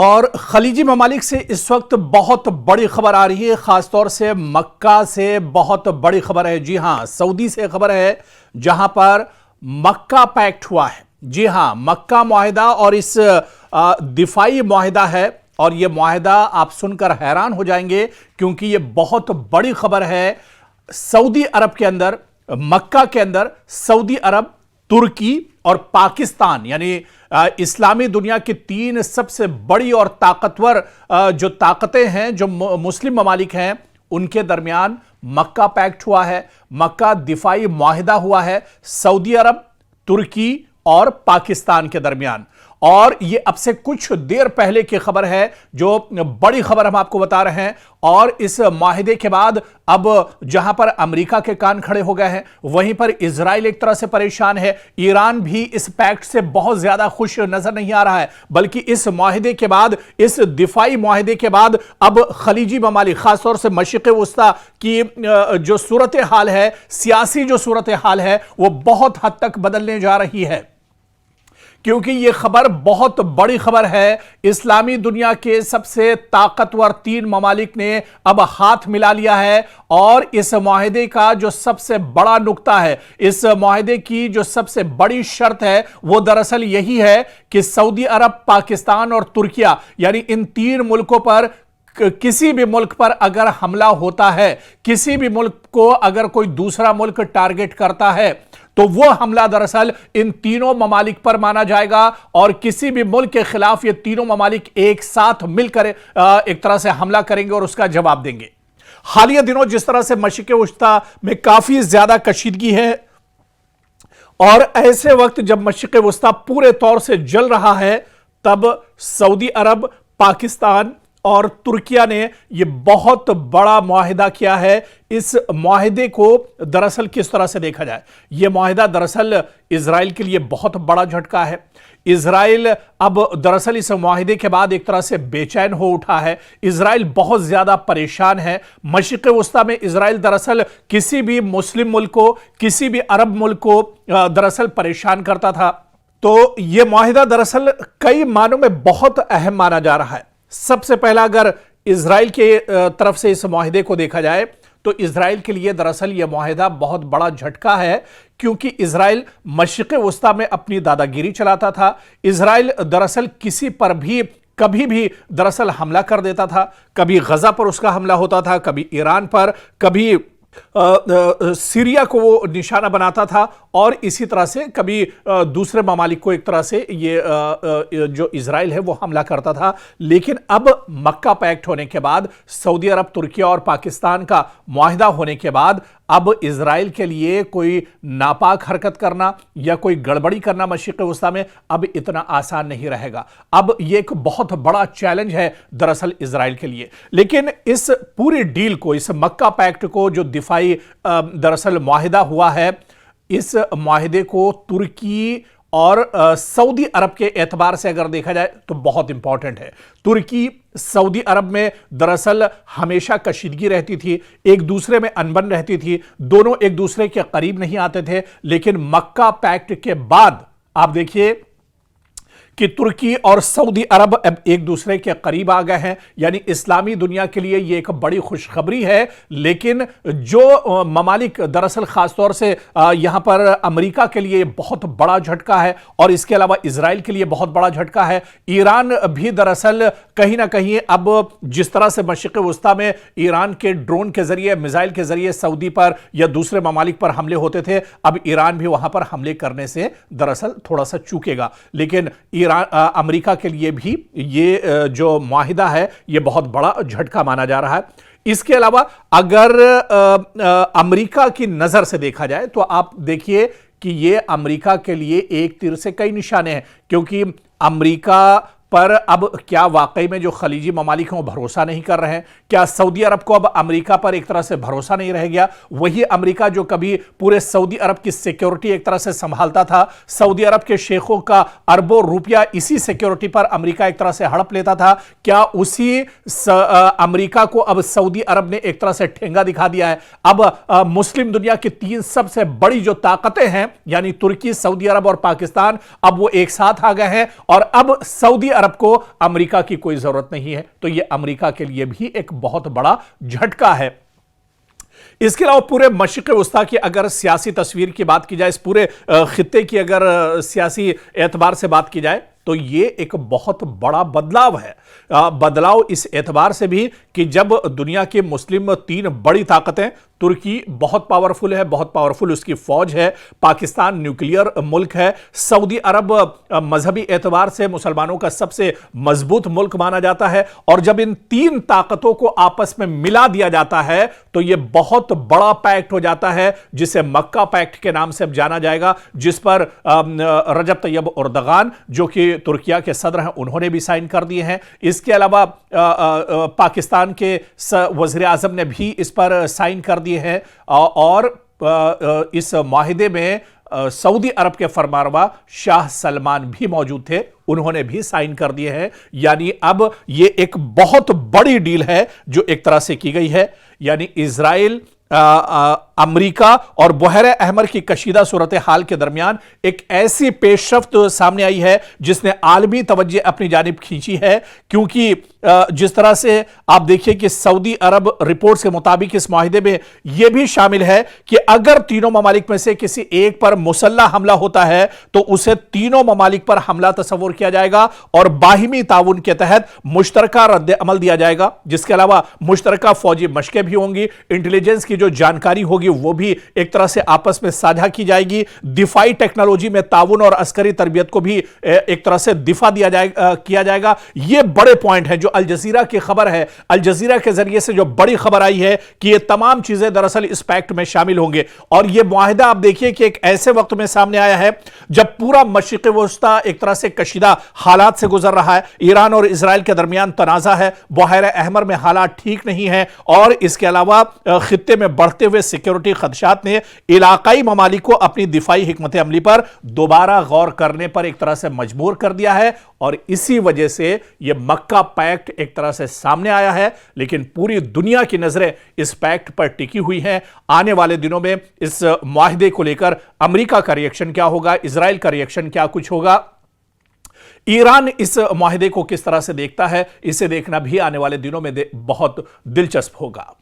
और खलीजी ममालिक से इस वक्त बहुत बड़ी खबर आ रही है, खासतौर से मक्का से बहुत बड़ी खबर है। जी हां, सऊदी से खबर है जहां पर मक्का पैक्ट हुआ है। जी हां, मक्का मुआहिदा और इस दिफाई मुआहिदा है। और यह मुआहिदा आप सुनकर हैरान हो जाएंगे क्योंकि यह बहुत बड़ी खबर है। सऊदी अरब के अंदर, मक्का के अंदर सऊदी अरब, तुर्की और पाकिस्तान यानी इस्लामी दुनिया की तीन सबसे बड़ी और ताकतवर जो ताकतें हैं, जो मुस्लिम ममालिक हैं, उनके दरमियान मक्का पैक्ट हुआ है। मक्का दिफाई मुआहिदा हुआ है सऊदी अरब, तुर्की और पाकिस्तान के दरमियान। और यह अब से कुछ देर पहले की खबर है, जो बड़ी खबर हम आपको बता रहे हैं। और इस मुआहिदे के बाद अब जहां पर अमेरिका के कान खड़े हो गए हैं, वहीं पर इजराइल एक तरह से परेशान है। ईरान भी इस पैक्ट से बहुत ज्यादा खुश नजर नहीं आ रहा है, बल्कि इस मुआहिदे के बाद, इस दिफाई मुआहिदे के बाद अब खलीजी ममालिक, खासतौर से मशरिक़ वस्ता की जो सूरत हाल है, सियासी जो सूरत हाल है, वो बहुत हद तक बदलने जा रही है। क्योंकि यह खबर बहुत बड़ी खबर है। इस्लामी दुनिया के सबसे ताकतवर तीन ममालिक ने अब हाथ मिला लिया है। और इस मुआहिदे का जो सबसे बड़ा नुक्ता है, इस मुआहिदे की जो सबसे बड़ी शर्त है, वो दरअसल यही है कि सऊदी अरब, पाकिस्तान और तुर्किया यानी इन तीन मुल्कों पर, किसी भी मुल्क पर अगर हमला होता है, किसी भी मुल्क को अगर कोई दूसरा मुल्क टारगेट करता है, तो वह हमला दरअसल इन तीनों ममालिक पर माना जाएगा। और किसी भी मुल्क के खिलाफ ये तीनों ममालिक एक साथ मिलकर एक तरह से हमला करेंगे और उसका जवाब देंगे। हालिया दिनों जिस तरह से मशरिक़ वस्ता में काफी ज्यादा कशीदगी है, और ऐसे वक्त जब मशरिक़ वस्ता पूरे तौर से जल रहा है, तब सऊदी अरब, पाकिस्तान और तुर्किया ने यह बहुत बड़ा मुआहिदा किया है। इस मुआहिदे को दरअसल किस तरह से देखा जाए, यह मुआहिदा दरअसल इजराइल के लिए बहुत बड़ा झटका है। इजराइल अब दरअसल इस मुआहिदे के बाद एक तरह से बेचैन हो उठा है। इजराइल बहुत ज्यादा परेशान है। मशरिक़ वस्ता में इजराइल दरअसल किसी भी मुस्लिम मुल्क को, किसी भी अरब मुल्क को दरअसल परेशान करता था। तो यह मुआहिदा दरअसल कई मानों में बहुत अहम माना जा रहा है। सबसे पहला, अगर इजराइल के तरफ से इस मुआहिदे को देखा जाए, तो इजराइल के लिए दरअसल यह मुआहिदा बहुत बड़ा झटका है, क्योंकि इजराइल मशरिक़ वस्ता में अपनी दादागिरी चलाता था। इजराइल दरअसल किसी पर भी, कभी भी दरअसल हमला कर देता था। कभी गजा पर उसका हमला होता था, कभी ईरान पर, कभी सीरिया को वो निशाना बनाता था, और इसी तरह से कभी दूसरे ममालिक को एक तरह से ये जो इजराइल है वो हमला करता था। लेकिन अब मक्का पैक्ट होने के बाद, सऊदी अरब, तुर्की और पाकिस्तान का मुआहिदा होने के बाद, अब इजराइल के लिए कोई नापाक हरकत करना या कोई गड़बड़ी करना मशरिक़ वस्ता में अब इतना आसान नहीं रहेगा। अब यह एक बहुत बड़ा चैलेंज है दरअसल इजराइल के लिए। लेकिन इस पूरी डील को, इस मक्का पैक्ट को, जो दिफाई दरअसल मुआहिदा हुआ है, इस मुआहिदे को तुर्की और सऊदी अरब के एतबार से अगर देखा जाए तो बहुत इंपॉर्टेंट है। तुर्की, सऊदी अरब में दरअसल हमेशा कशीदगी रहती थी, एक दूसरे में अनबन रहती थी, दोनों एक दूसरे के करीब नहीं आते थे। लेकिन मक्का पैक्ट के बाद आप देखिए कि तुर्की और सऊदी अरब अब एक दूसरे के करीब आ गए हैं। यानी इस्लामी दुनिया के लिए यह एक बड़ी खुशखबरी है। लेकिन जो ममालिक दरअसल खासतौर से यहां पर अमेरिका के लिए बहुत बड़ा झटका है, और इसके अलावा इजराइल के लिए बहुत बड़ा झटका है। ईरान भी दरअसल कहीं ना कहीं अब जिस तरह से मशरिक़ वस्ता में ईरान के ड्रोन के जरिए, मिसाइल के जरिए सऊदी पर या दूसरे ममालिक पर हमले होते थे, अब ईरान भी वहां पर हमले करने से दरअसल थोड़ा सा चूकेगा। लेकिन अमेरिका के लिए भी ये जो मुआहिदा है, ये बहुत बड़ा झटका माना जा रहा है। इसके अलावा अगर अमेरिका की नजर से देखा जाए, तो आप देखिए कि ये अमेरिका के लिए एक तीर से कई निशाने हैं। क्योंकि अमेरिका पर अब क्या वाकई में जो खलीजी ममालिक हैं वो भरोसा नहीं कर रहे हैं? क्या सऊदी अरब को अब अमेरिका पर एक तरह से भरोसा नहीं रह गया? वही अमेरिका जो कभी पूरे सऊदी अरब की सिक्योरिटी एक तरह से संभालता था, सऊदी अरब के शेखों का अरबों रुपया इसी सिक्योरिटी पर अमेरिका एक तरह से हड़प लेता था, क्या उसी अमेरिका को अब सऊदी अरब ने एक तरह से ठेंगा दिखा दिया है? अब मुस्लिम दुनिया की तीन सबसे बड़ी जो ताकतें हैं, यानी तुर्की, सऊदी अरब और पाकिस्तान, अब वो एक साथ आ गए हैं। और अब सऊदी अरब को अमेरिका की कोई जरूरत नहीं है। तो यह अमेरिका के लिए भी एक बहुत बड़ा झटका है। इसके अलावा पूरे मशरिक़ वस्ता की अगर सियासी तस्वीर की बात की जाए, इस पूरे खित्ते की अगर सियासी एतबार से बात की जाए, तो ये एक बहुत बड़ा बदलाव है। बदलाव इस एतबार से भी कि जब दुनिया की मुस्लिम तीन बड़ी ताकतें, तुर्की बहुत पावरफुल है, बहुत पावरफुल उसकी फौज है, पाकिस्तान न्यूक्लियर मुल्क है, सऊदी अरब मजहबी एतबार से मुसलमानों का सबसे मजबूत मुल्क माना जाता है, और जब इन तीन ताकतों को आपस में मिला दिया जाता है तो यह बहुत बड़ा पैक्ट हो जाता है, जिसे मक्का पैक्ट के नाम से जाना जाएगा, जिस पर रजब तैयब एर्दोगान जो कि तुर्किया के सदर हैं उन्होंने भी साइन कर दिए हैं। इसके अलावा पाकिस्तान के वज़ीर आज़म ने भी इस पर साइन कर दिए हैं, और इस माहिदे में सऊदी अरब के फरमानरवा शाह सलमान भी मौजूद थे, उन्होंने भी साइन कर दिए हैं। यानी अब यह एक बहुत बड़ी डील है जो एक तरह से की गई है। यानी इजराइल, अमेरिका और बहरे अहमर की कशीदा सूरत हाल के दरमियान एक ऐसी पेशरफ्त सामने आई है जिसने आलमी तवज्जो अपनी जानिब खींची है, क्योंकि जिस तरह से आप देखिए कि सऊदी अरब रिपोर्ट्स के मुताबिक इस माहिदे में यह भी शामिल है कि अगर तीनों ममालिक में से किसी एक पर मुसल्लह हमला होता है तो उसे तीनों ममालिक पर हमला तस्वुर किया जाएगा और बाहिमी ताउन के तहत मुश्तरका रद्द अमल दिया जाएगा। जिसके अलावा मुश्तरका फौजी मशकें भी होंगी, इंटेलिजेंस की जो जानकारी होगी वो भी एक तरह से आपस में साझा की जाएगी, दिफाई टेक्नोलॉजी में ताउन और अस्करी तरबियत को भी एक तरह से दिफा किया जाएगा। ये बड़े पॉइंट हैं जो अल जजीरा की खबर है, अल जजीरा के जरिए से जो बड़ी खबर आई है कि ये तमाम चीजें दरअसल इस पैक्ट में शामिल होंगे। और ये मुआहिदा आप देखिए कि एक ऐसे वक्त में सामने आया है जब पूरा मशरिक़ वस्ता एक तरह से कशीदा हालात से गुजर रहा है, ईरान और इजराइल के दरमियान तनाज़ा है, बहरे अहमर में हालात ठीक नहीं है, और इसके अलावा खित्ते में बढ़ते हुए सिक्योरिटी खदशात ने इलाकाई ममालिक को अपनी दिफाई हिकमत अमली पर दोबारा गौर करने पर एक तरह से मजबूर कर दिया है। और इसी वजह से यह मक्का पैक्ट एक तरह से सामने आया है, लेकिन पूरी दुनिया की नजरें इस पैक्ट पर टिकी हुई हैं। आने वाले दिनों में इस मुआहिदे को लेकर अमेरिका का रिएक्शन क्या होगा, इजराइल का रिएक्शन क्या कुछ होगा, ईरान इस मुआहिदे को किस तरह से देखता है, इसे देखना भी आने वाले दिनों में बहुत दिलचस्प होगा।